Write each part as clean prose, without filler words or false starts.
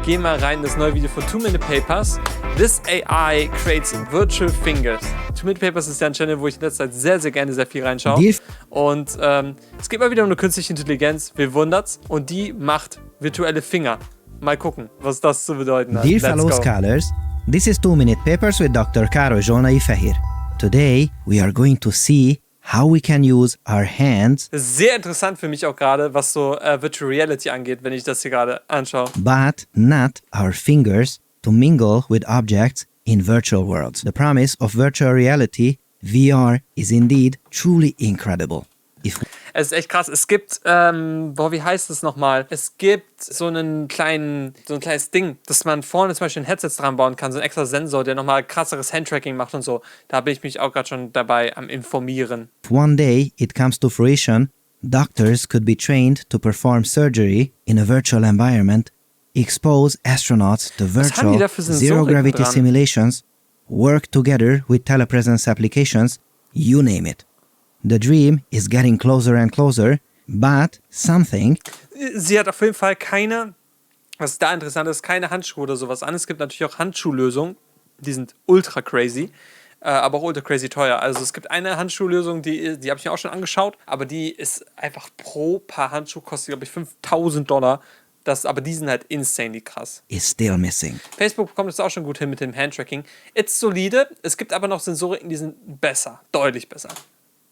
geh mal rein in das neue Video von 2 Minute Papers. This AI creates virtual fingers. 2 Minute Papers ist ja ein Channel, wo ich in letzter Zeit sehr, sehr gerne sehr viel reinschaue. Und es geht mal wieder um eine künstliche Intelligenz. Wen wundert's? Und die macht virtuelle Finger. Mal gucken, was das zu bedeuten hat. Dear fellow scholars, this is 2 Minute Papers with Dr. Károly Zsolnai Fehér. Today we are going to see how we can use our hands. Das ist sehr interessant für mich auch gerade, was so Virtual Reality angeht, wenn ich das hier gerade anschaue. But not our fingers to mingle with objects in virtual worlds. The promise of virtual reality, VR, is indeed truly incredible. Es ist echt krass. Es gibt, wie heißt es nochmal? Es gibt so ein kleines Ding, dass man vorne zum Beispiel ein Headset dran bauen kann, so ein extra Sensor, der nochmal krasseres Handtracking macht und so. Da bin ich mich auch gerade schon dabei am Informieren. If one day it comes to fruition, doctors could be trained to perform surgery in a virtual environment, expose astronauts to virtual zero-gravity simulations, work together with telepresence applications, you name it. The dream is getting closer and closer, but something... Sie hat auf jeden Fall keine, was da interessant ist, keine Handschuhe oder sowas an. Es gibt natürlich auch Handschuhlösungen, die sind ultra crazy, aber auch ultra crazy teuer. Also es gibt eine Handschuhlösung, die habe ich mir auch schon angeschaut, aber die ist einfach pro Paar Handschuh, kostet glaube ich $5.000. Aber die sind halt insanely krass. Is still missing. Facebook bekommt es auch schon gut hin mit dem Handtracking. Ist solide, es gibt aber noch Sensoriken, die sind besser, deutlich besser.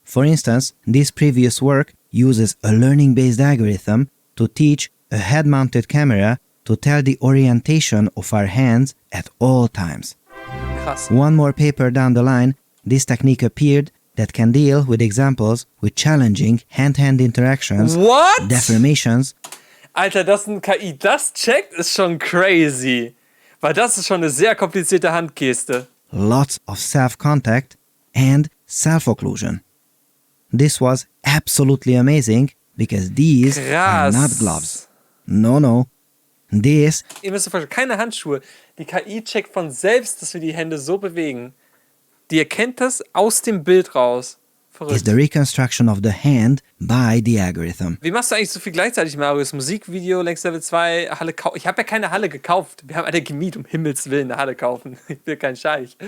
For instance, this previous work uses a learning-based algorithm to teach a head-mounted camera to tell the orientation of our hands at all times. Krass. One more paper down the line, this technique appeared that can deal with examples with challenging hand-hand interactions, What? deformations. Alter, dass ein KI das checkt, ist schon crazy. Weil das ist schon eine sehr komplizierte Handgeste. Lots of self-contact and self-occlusion. This was absolutely amazing because these are not gloves. No. This... Ihr müsst euch vorstellen, keine Handschuhe. Die KI checkt von selbst, dass wir die Hände so bewegen. Die erkennt das aus dem Bild raus. Verrückt. Is the reconstruction of the hand by the algorithm. Wie machst du eigentlich so viel gleichzeitig, Marius? Musikvideo, Längst Level 2, Halle kaufen. Ich habe ja keine Halle gekauft. Wir haben eine gemietet, um Himmels Willen eine Halle kaufen. Ich will kein Scheich.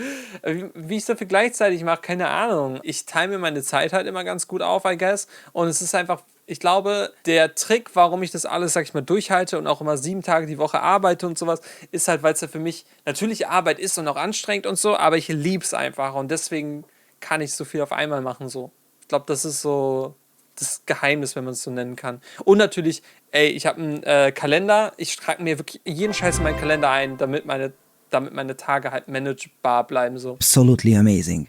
Wie ich so viel gleichzeitig mache, keine Ahnung. Ich teile mir meine Zeit halt immer ganz gut auf, I guess. Und es ist einfach, ich glaube, der Trick, warum ich das alles, sag ich mal, durchhalte und auch immer 7 Tage die Woche arbeite und sowas, ist halt, weil es ja für mich natürlich Arbeit ist und auch anstrengend und so, aber ich liebe es einfach und deswegen kann ich so viel auf einmal machen, so. Ich glaube, das ist so das Geheimnis, wenn man es so nennen kann. Und natürlich, ich habe einen Kalender, ich trage mir wirklich jeden Scheiß in meinen Kalender ein, damit meine Tage halt managebar bleiben, so. Absolutely amazing.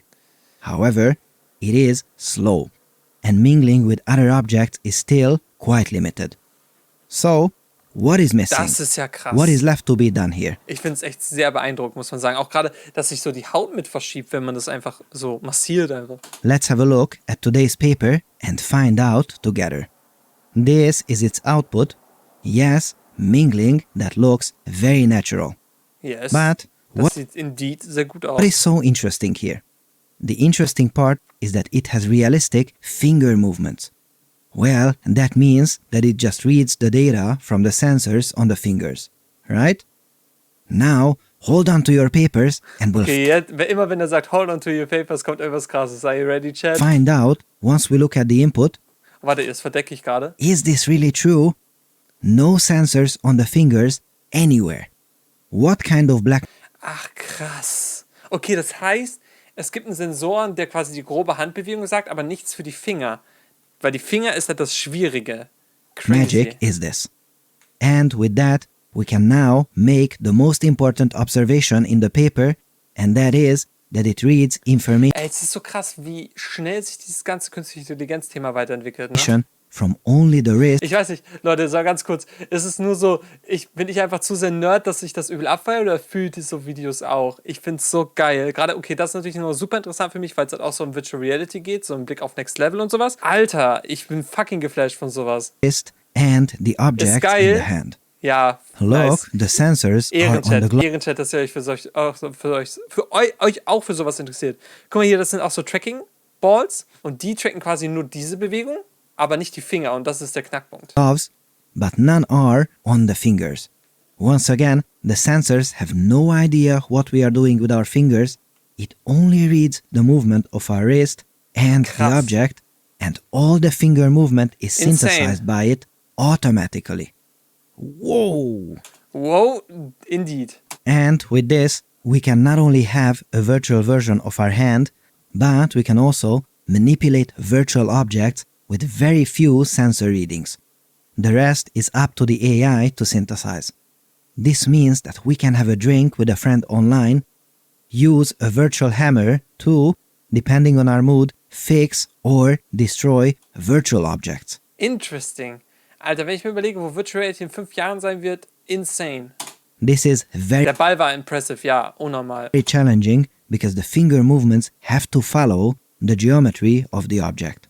However, it is slow, and mingling with other objects is still quite limited. So, what is missing? Das ist ja krass. What is left to be done here? Ich finde es echt sehr beeindruckend, muss man sagen. Auch gerade, dass sich so die Haut mit verschiebt, wenn man das einfach so massiert einfach. Let's have a look at today's paper and find out together. This is its output. Yes, mingling that looks very natural. Yes, But das sieht indeed sehr gut aus. what is so interesting here? The interesting part is that it has realistic finger movements. Well, that means that it just reads the data from the sensors on the fingers, right? Now, hold on to your papers and we'll Immer wenn er sagt, hold on to your papers, kommt irgendwas Krasses. Are you ready, Chad? find out, once we look at the input, Warte, das verdecke ich gerade. is this really true? No sensors on the fingers anywhere. What kind of black... Ach, krass. Okay, das heißt, es gibt einen Sensor, der quasi die grobe Handbewegung sagt, aber nichts für die Finger. Weil die Finger ist halt das Schwierige. Crazy. magic is this? And with that, we can now make the most important observation in the paper, and that is that it reads information Es ist so krass, wie schnell sich dieses ganze künstliche Intelligenz-Thema weiterentwickelt. Ne? from only the wrist. Ich weiß nicht, Leute, sag ganz kurz, ist es nur so, bin ich einfach zu sehr Nerd, dass ich das übel abfeiere oder fühlt ihr so Videos auch? Ich find's so geil. Gerade, okay, das ist natürlich nur super interessant für mich, weil es halt auch so um Virtual Reality geht, so ein Blick auf Next Level und sowas. Alter, ich bin fucking geflasht von sowas. And the object in the hand. Ja, Look, nice. the sensors are on the glove. Ehrenchat, dass ihr euch euch auch für sowas interessiert. Guck mal hier, das sind auch so Tracking-Balls und die tracken quasi nur diese Bewegung, aber nicht die Finger und das ist der Knackpunkt. Gloves, but none are on the fingers. Once again, the sensors have no idea what we are doing with our fingers. It only reads the movement of our wrist and the object, and all the finger movement is synthesized by it automatically. Whoa! Whoa, indeed. And with this, we can not only have a virtual version of our hand, but we can also manipulate virtual objects with very few sensor readings. The rest is up to the AI to synthesize. This means that we can have a drink with a friend online, use a virtual hammer to, depending on our mood, fix or destroy virtual objects. Interesting. Alter, wenn ich mir überlege, wo Virtual Reality in 5 Jahren sein wird, insane. This is Der Ball war impressive, ja, unnormal. Very challenging because the finger movements have to follow the geometry of the object.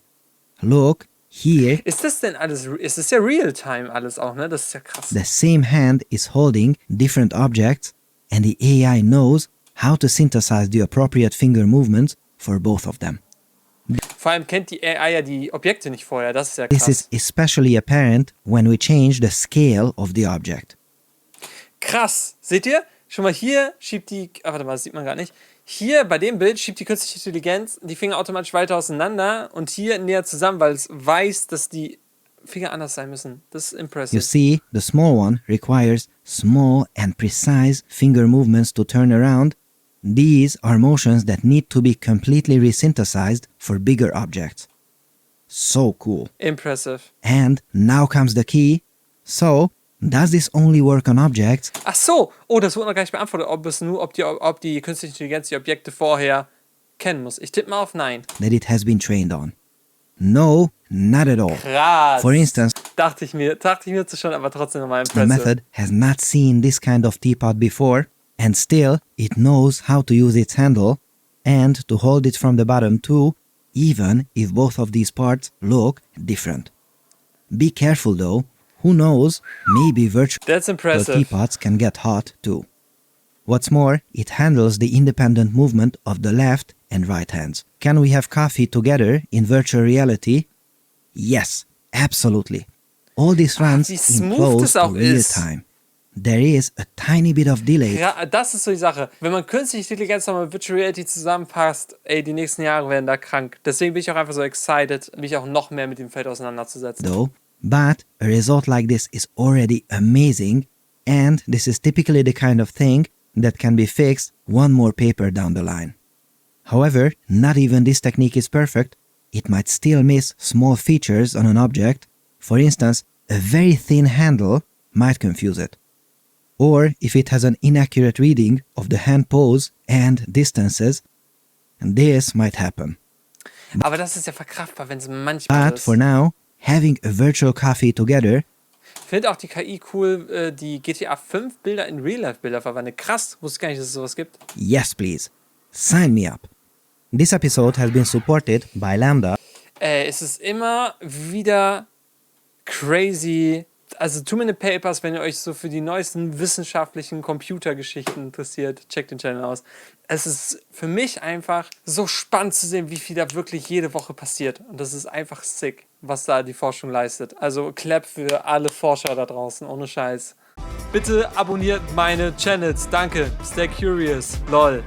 Look, here... Ist das denn alles... Ist das ja real-time alles auch, ne? Das ist ja krass. The same hand is holding different objects and the AI knows how to synthesize the appropriate finger movements for both of them. Vor allem kennt die AI ja die Objekte nicht vorher, das ist ja krass. This is especially apparent when we change the scale of the object. Krass, seht ihr? Schon mal hier schiebt die... warte mal, das sieht man gar nicht. Hier bei dem Bild schiebt die künstliche Intelligenz die Finger automatisch weiter auseinander und hier näher zusammen, weil es weiß, dass die Finger anders sein müssen. Das ist impressive. You see, the small one requires small and precise finger movements to turn around. These are motions that need to be completely resynthesized for bigger objects. So cool. Impressive. And now comes the key. So, does this only work on objects? Ach so, oh, das wurde noch gar nicht beantwortet, ob die künstliche Intelligenz die Objekte vorher kennen muss. Ich tippe mal auf Nein. That it has been trained on. No, not at all. Krass. For instance, dachte ich mir schon, aber trotzdem nochmal the impressive. method has not seen this kind of teapot before, and still it knows how to use its handle and to hold it from the bottom too, even if both of these parts look different. Be careful though. Who knows, maybe virtual teapots can get hot too. What's more, it handles the independent movement of the left and right hands. Can we have coffee together in virtual reality? Yes, absolutely. All this runs in close to real time. There is a tiny bit of delay. Ja, das ist so die Sache. Wenn man künstliche Intelligenz nochmal mit Virtual Reality zusammenpasst, ey, die nächsten Jahre werden da krank. Deswegen bin ich auch einfach so excited, mich auch noch mehr mit dem Feld auseinanderzusetzen. Though, but a result like this is already amazing, and this is typically the kind of thing that can be fixed one more paper down the line. However, not even this technique is perfect. It might still miss small features on an object. For instance, a very thin handle might confuse it. Or if it has an inaccurate reading of the hand pose and distances, this might happen. Aber das ist ja verkraftbar, wenn es manchmal But for now, having a virtual coffee together. Ich finde auch die KI cool, die GTA 5 Bilder in Real-Life-Bilder verwandelt. Krass, wusste gar nicht, dass es sowas gibt. Yes, please. Sign me up. This episode has been supported by Lambda. Es ist immer wieder crazy. Also Too Many Papers, wenn ihr euch so für die neuesten wissenschaftlichen Computergeschichten interessiert, checkt den Channel aus. Es ist für mich einfach so spannend zu sehen, wie viel da wirklich jede Woche passiert. Und das ist einfach sick, was da die Forschung leistet. Also Clap für alle Forscher da draußen, ohne Scheiß. Bitte abonniert meine Channels, danke. Stay curious, lol.